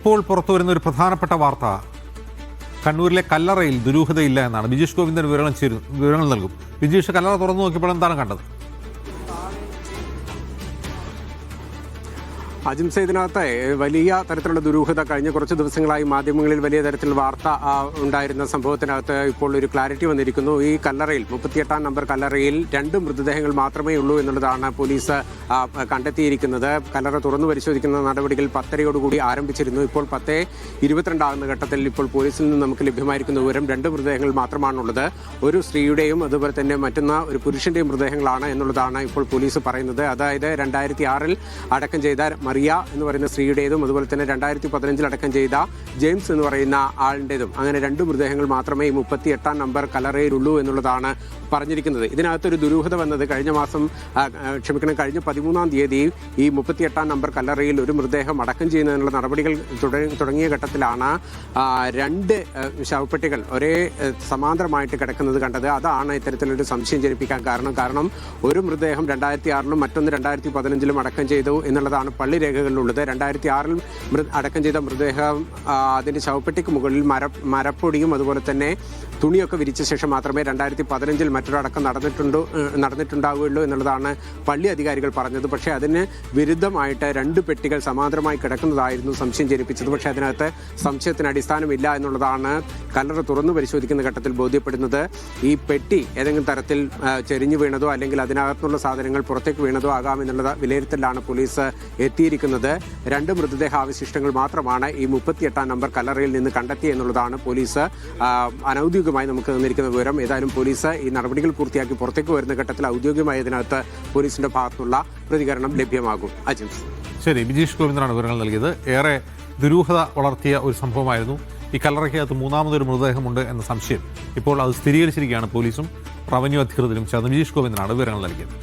ഇപ്പോൾ പുറത്തു വരുന്ന ഒരു പ്രധാനപ്പെട്ട വാർത്ത കണ്ണൂരിലെ കല്ലറയിൽ ദുരൂഹതയില്ല എന്നാണ്. ബിജീഷ് ഗോവിന്ദൻ വിവരങ്ങൾ നൽകും. ബിജീഷ്, കല്ലറ തുറന്നു നോക്കിയപ്പോൾ എന്താണ് കണ്ടത്? അജിംസ, ഇതിനകത്ത് വലിയ തരത്തിലുള്ള ദുരൂഹത കഴിഞ്ഞ കുറച്ച് ദിവസങ്ങളായി മാധ്യമങ്ങളിൽ വലിയ തരത്തിൽ വാർത്ത ഉണ്ടായിരുന്ന സംഭവത്തിനകത്ത് ഇപ്പോൾ ഒരു ക്ലാരിറ്റി വന്നിരിക്കുന്നു. ഈ കല്ലറയിൽ 38-ാം നമ്പർ കല്ലറയിൽ 2 മൃതദേഹങ്ങൾ മാത്രമേ ഉള്ളൂ എന്നുള്ളതാണ് പോലീസ് കണ്ടെത്തിയിരിക്കുന്നത്. കല്ലറ തുറന്നു പരിശോധിക്കുന്ന നടപടികൾ 10:30 ആരംഭിച്ചിരുന്നു. ഇപ്പോൾ 10:22 ആകുന്ന ഘട്ടത്തിൽ ഇപ്പോൾ പോലീസിൽ നിന്ന് നമുക്ക് ലഭ്യമായിരിക്കുന്ന വിവരം 2 മൃതദേഹങ്ങൾ മാത്രമാണുള്ളത്. ഒരു സ്ത്രീയുടെയും അതുപോലെ തന്നെ മറ്റൊന്ന് ഒരു പുരുഷന്റെയും മൃതദേഹങ്ങളാണ് എന്നുള്ളതാണ് ഇപ്പോൾ പോലീസ് പറയുന്നത്. അതായത് 2006 അടക്കം ചെയ്ത മറിയ എന്ന് പറയുന്ന സ്ത്രീയുടേതും അതുപോലെ തന്നെ 2015 അടക്കം ചെയ്ത ജെയിംസ് എന്ന് പറയുന്ന ആളിൻ്റെതും, അങ്ങനെ 2 മൃതദേഹങ്ങൾ മാത്രമേ ഈ 38-ാം നമ്പർ കല്ലറയിലുള്ളൂ എന്നുള്ളതാണ് പറഞ്ഞിരിക്കുന്നത്. ഇതിനകത്തൊരു ദുരൂഹത വന്നത് കഴിഞ്ഞ 13-ാം തീയതി ഈ 38-ാം നമ്പർ കല്ലറയിൽ ഒരു മൃതദേഹം അടക്കം ചെയ്യുന്നതിനുള്ള നടപടികൾ തുടങ്ങിയ ഘട്ടത്തിലാണ് 2 ശവപ്പെട്ടികൾ ഒരേ സമാന്തരമായിട്ട് കിടക്കുന്നത് കണ്ടത്. അതാണ് ഇത്തരത്തിലൊരു സംശയം ജനിപ്പിക്കാൻ കാരണം ഒരു മൃതദേഹം 2006-ലും മറ്റൊന്ന് 2015-ലും അടക്കം ചെയ്തു എന്നുള്ളതാണ് പള്ളി രേഖകളിലുള്ളത്. 2006-ൽ അടക്കം ചെയ്ത മൃതദേഹം അതിൻ്റെ ശവപ്പെട്ടിക്ക് മുകളിൽ മരപ്പൊടിയും അതുപോലെ തന്നെ തുണിയൊക്കെ വിരിച്ച ശേഷം മാത്രമേ 2015-ൽ മറ്റൊരടക്കം നടന്നിട്ടുണ്ടാവുകയുള്ളൂ എന്നുള്ളതാണ് പള്ളി അധികാരികൾ പറഞ്ഞത്. പക്ഷേ അതിന് വിരുദ്ധമായിട്ട് 2 പെട്ടികൾ സമാന്തരമായി കിടക്കുന്നതായിരുന്നു സംശയം ജനിപ്പിച്ചത്. പക്ഷേ അതിനകത്ത് സംശയത്തിന് അടിസ്ഥാനമില്ല എന്നുള്ളതാണ് കല്ലറ തുറന്നു പരിശോധിക്കുന്ന ഘട്ടത്തിൽ ബോധ്യപ്പെടുന്നത്. ഈ പെട്ടി ഏതെങ്കിലും തരത്തിൽ ചെരിഞ്ഞു വീണതോ അല്ലെങ്കിൽ അതിനകത്തുള്ള സാധനങ്ങൾ പുറത്തേക്ക് വീണതോ ആകാമെന്നുള്ള വിലയിരുത്തലാണ് പോലീസ് എത്തിയിരിക്കുന്നത്. 2 മൃതദേഹാവശിഷ്ടങ്ങൾ മാത്രമാണ് ഈ 38-ാം നമ്പർ കല്ലറയിൽ നിന്ന് കണ്ടെത്തിയെന്നുള്ളതാണ് പോലീസ് അനൌദ്യോഗികമായി നമുക്ക് തന്നിരിക്കുന്ന വിവരം. ഏതായാലും പോലീസ് ഈ നടപടികൾ പൂർത്തിയാക്കി പുറത്തേക്ക് വരുന്ന ഘട്ടത്തിൽ ഔദ്യോഗികമായി ഇതിനകത്ത് പോലീസിന്റെ ഭാഗത്തുള്ള പ്രതികരണം ലഭ്യമാകും. അജിംസ്. ശരി, ബിജീഷ് ഗോവിന്ദനാണ് വിവരങ്ങൾ നൽകിയത്. ഏറെ ദുരൂഹത വളർത്തിയ ഒരു സംഭവമായിരുന്നു. ഈ കല്ലറയ്ക്കകത്ത് 3ാമതൊരു മൃതദേഹമുണ്ട് എന്ന സംശയം ഇപ്പോൾ അത് സ്ഥിരീകരിച്ചിരിക്കുകയാണ് പോലീസും റവന്യൂ അധികൃതരും ചേർന്ന്. ബിജീഷ് ഗോവിന്ദനാണ് വിവരങ്ങൾ നൽകിയത്.